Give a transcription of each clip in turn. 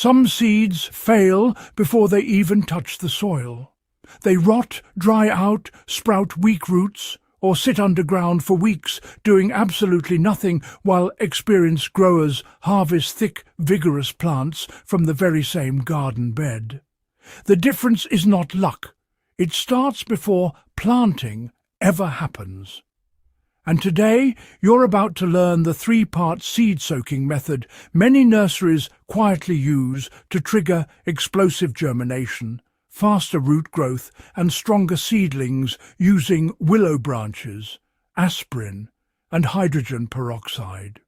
Some seeds fail before they even touch the soil. They rot, dry out, sprout weak roots, or sit underground for weeks doing absolutely nothing while experienced growers harvest thick, vigorous plants from the very same garden bed. The difference is not luck. It starts before planting ever happens. And today you're about to learn the three-part seed-soaking method many nurseries quietly use to trigger explosive germination, faster root growth and stronger seedlings using willow branches, aspirin and hydrogen peroxide.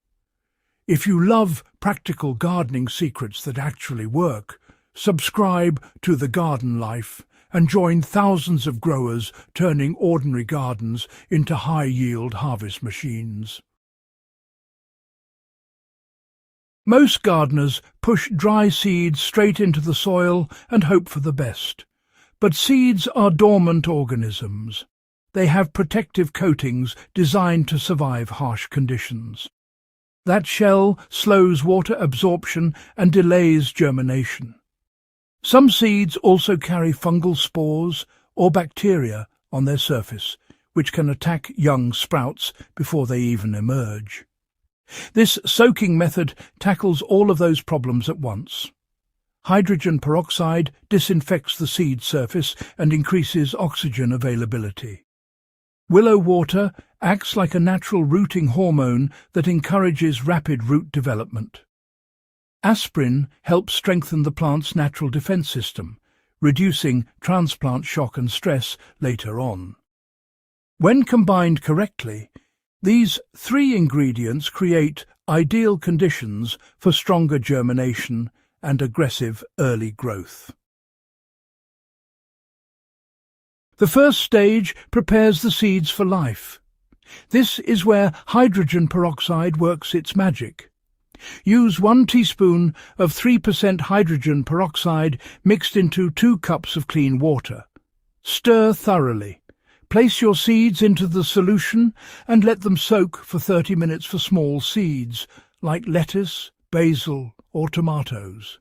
If you love practical gardening secrets that actually work, subscribe to The Garden Life and join thousands of growers turning ordinary gardens into high-yield harvest machines. Most gardeners push dry seeds straight into the soil and hope for the best. But seeds are dormant organisms. They have protective coatings designed to survive harsh conditions. That shell slows water absorption and delays germination. Some seeds also carry fungal spores or bacteria on their surface, which can attack young sprouts before they even emerge. This soaking method tackles all of those problems at once. Hydrogen peroxide disinfects the seed surface and increases oxygen availability. Willow water acts like a natural rooting hormone that encourages rapid root development. Aspirin helps strengthen the plant's natural defense system, reducing transplant shock and stress later on. When combined correctly, these three ingredients create ideal conditions for stronger germination and aggressive early growth. The first stage prepares the seeds for life. This is where hydrogen peroxide works its magic. Use 1 teaspoon of 3% hydrogen peroxide mixed into 2 cups of clean water. Stir thoroughly. Place your seeds into the solution and let them soak for 30 minutes for small seeds, like lettuce, basil or tomatoes.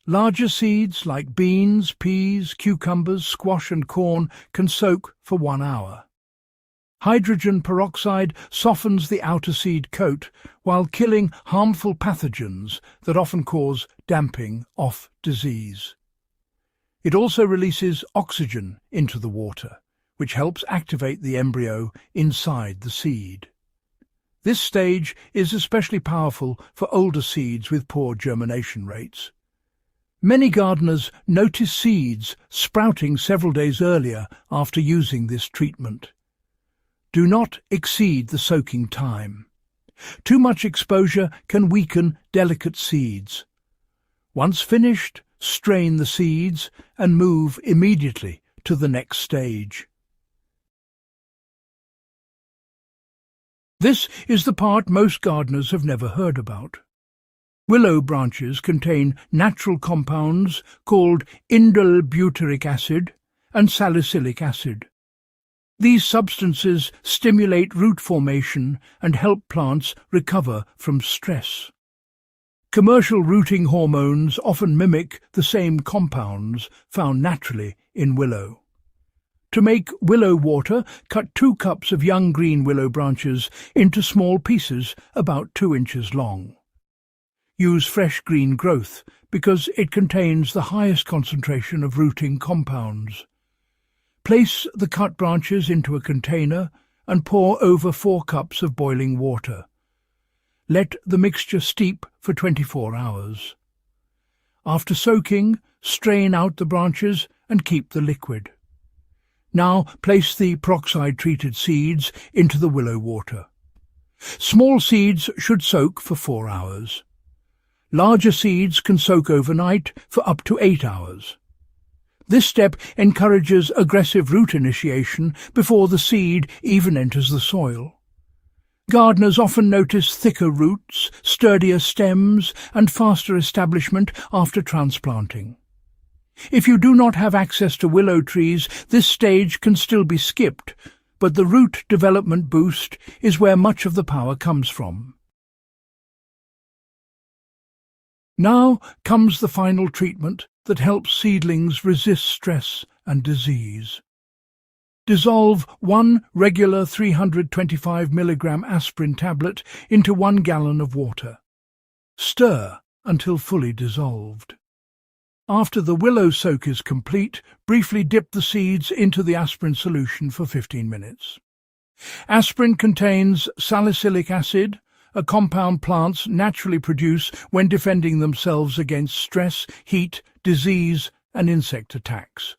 Larger seeds like beans, peas, cucumbers, squash and corn can soak for 1 hour. Hydrogen peroxide softens the outer seed coat while killing harmful pathogens that often cause damping off disease. It also releases oxygen into the water, which helps activate the embryo inside the seed. This stage is especially powerful for older seeds with poor germination rates. Many gardeners notice seeds sprouting several days earlier after using this treatment. Do not exceed the soaking time. Too much exposure can weaken delicate seeds. Once finished, strain the seeds and move immediately to the next stage. This is the part most gardeners have never heard about. Willow branches contain natural compounds called indole butyric acid and salicylic acid. These substances stimulate root formation and help plants recover from stress. Commercial rooting hormones often mimic the same compounds found naturally in willow. To make willow water, cut 2 cups of young green willow branches into small pieces about 2 inches long. Use fresh green growth because it contains the highest concentration of rooting compounds. Place the cut branches into a container and pour over 4 cups of boiling water. Let the mixture steep for 24 hours. After soaking, strain out the branches and keep the liquid. Now place the peroxide-treated seeds into the willow water. Small seeds should soak for 4 hours. Larger seeds can soak overnight for up to 8 hours. This step encourages aggressive root initiation before the seed even enters the soil. Gardeners often notice thicker roots, sturdier stems, and faster establishment after transplanting. If you do not have access to willow trees, this stage can still be skipped, but the root development boost is where much of the power comes from. Now comes the final treatment that helps seedlings resist stress and disease. Dissolve 1 regular 325 mg aspirin tablet into 1 gallon of water. Stir until fully dissolved. After the willow soak is complete, briefly dip the seeds into the aspirin solution for 15 minutes. Aspirin contains salicylic acid, a compound plants naturally produce when defending themselves against stress, heat, disease, and insect attacks.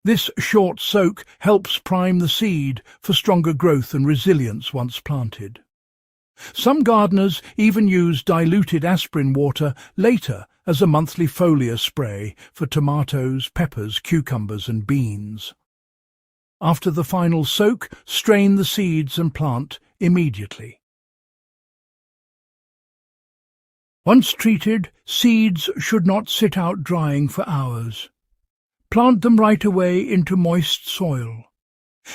This short soak helps prime the seed for stronger growth and resilience once planted. Some gardeners even use diluted aspirin water later as a monthly foliar spray for tomatoes, peppers, cucumbers, and beans. After the final soak, strain the seeds and plant immediately. Once treated, seeds should not sit out drying for hours. Plant them right away into moist soil.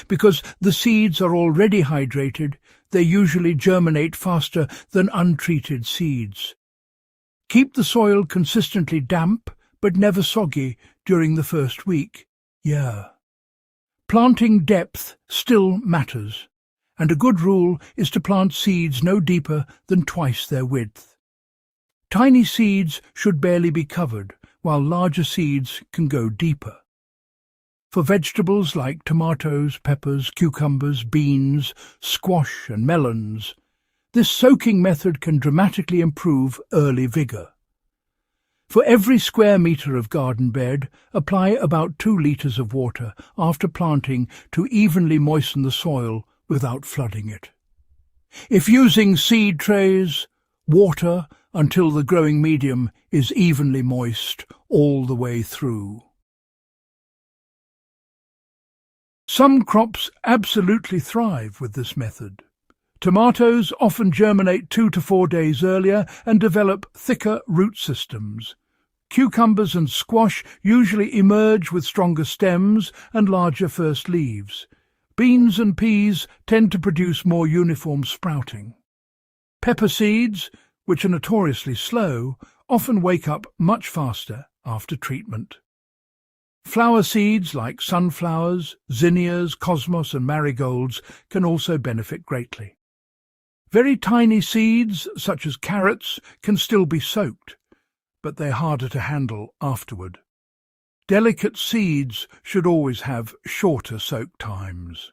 Because the seeds are already hydrated, they usually germinate faster than untreated seeds. Keep the soil consistently damp, but never soggy during the first week. Planting depth still matters, and a good rule is to plant seeds no deeper than twice their width. Tiny seeds should barely be covered, while larger seeds can go deeper. For vegetables like tomatoes, peppers, cucumbers, beans, squash and melons, this soaking method can dramatically improve early vigour. For every square metre of garden bed, apply about 2 litres of water after planting to evenly moisten the soil without flooding it. If using seed trays, water until the growing medium is evenly moist all the way through. Some crops absolutely thrive with this method. Tomatoes often germinate 2 to 4 days earlier and develop thicker root systems. Cucumbers and squash usually emerge with stronger stems and larger first leaves. Beans and peas tend to produce more uniform sprouting. Pepper seeds, which are notoriously slow, often wake up much faster after treatment. Flower seeds like sunflowers, zinnias, cosmos and marigolds can also benefit greatly. Very tiny seeds, such as carrots, can still be soaked, but they're harder to handle afterward. Delicate seeds should always have shorter soak times.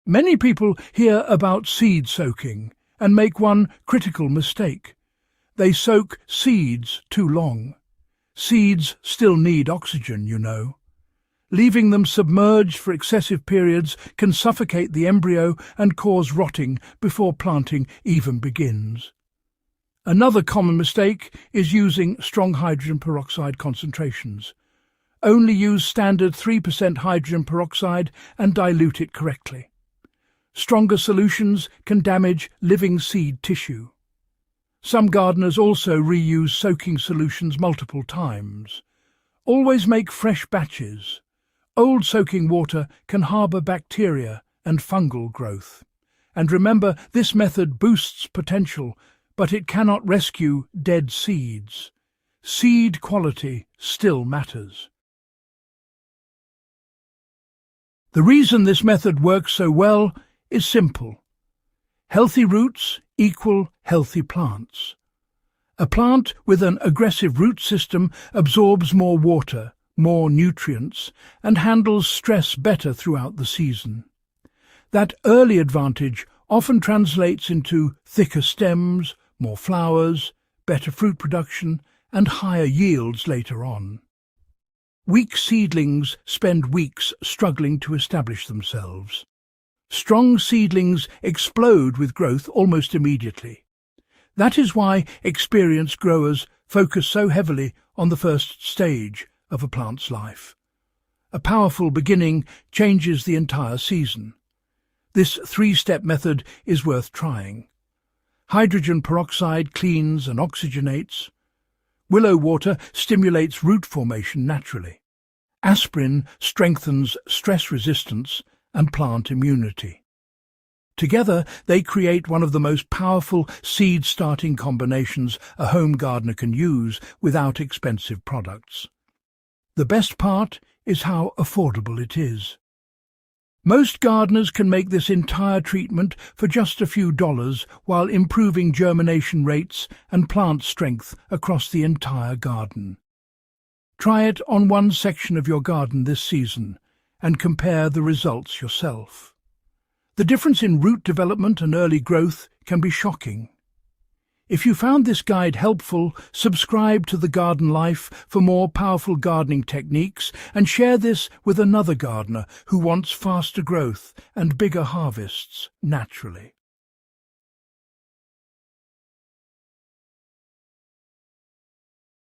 Many people hear about seed soaking and make one critical mistake. They soak seeds too long. Seeds still need oxygen, you know. Leaving them submerged for excessive periods can suffocate the embryo and cause rotting before planting even begins. Another common mistake is using strong hydrogen peroxide concentrations. Only use standard 3% hydrogen peroxide and dilute it correctly. Stronger solutions can damage living seed tissue. Some gardeners also reuse soaking solutions multiple times. Always make fresh batches. Old soaking water can harbour bacteria and fungal growth. And remember, this method boosts potential, but it cannot rescue dead seeds. Seed quality still matters. The reason this method works so well is simple. Healthy roots equal healthy plants. A plant with an aggressive root system absorbs more water, more nutrients, and handles stress better throughout the season. That early advantage often translates into thicker stems, more flowers, better fruit production, and higher yields later on. Weak seedlings spend weeks struggling to establish themselves. Strong seedlings explode with growth almost immediately. That is why experienced growers focus so heavily on the first stage of a plant's life. A powerful beginning changes the entire season. This 3-step method is worth trying. Hydrogen peroxide cleans and oxygenates. Willow water stimulates root formation naturally. Aspirin strengthens stress resistance and plant immunity. Together, they create one of the most powerful seed-starting combinations a home gardener can use without expensive products. The best part is how affordable it is. Most gardeners can make this entire treatment for just a few dollars while improving germination rates and plant strength across the entire garden. Try it on one section of your garden this season and compare the results yourself. The difference in root development and early growth can be shocking. If you found this guide helpful, subscribe to The Garden Life for more powerful gardening techniques and share this with another gardener who wants faster growth and bigger harvests naturally.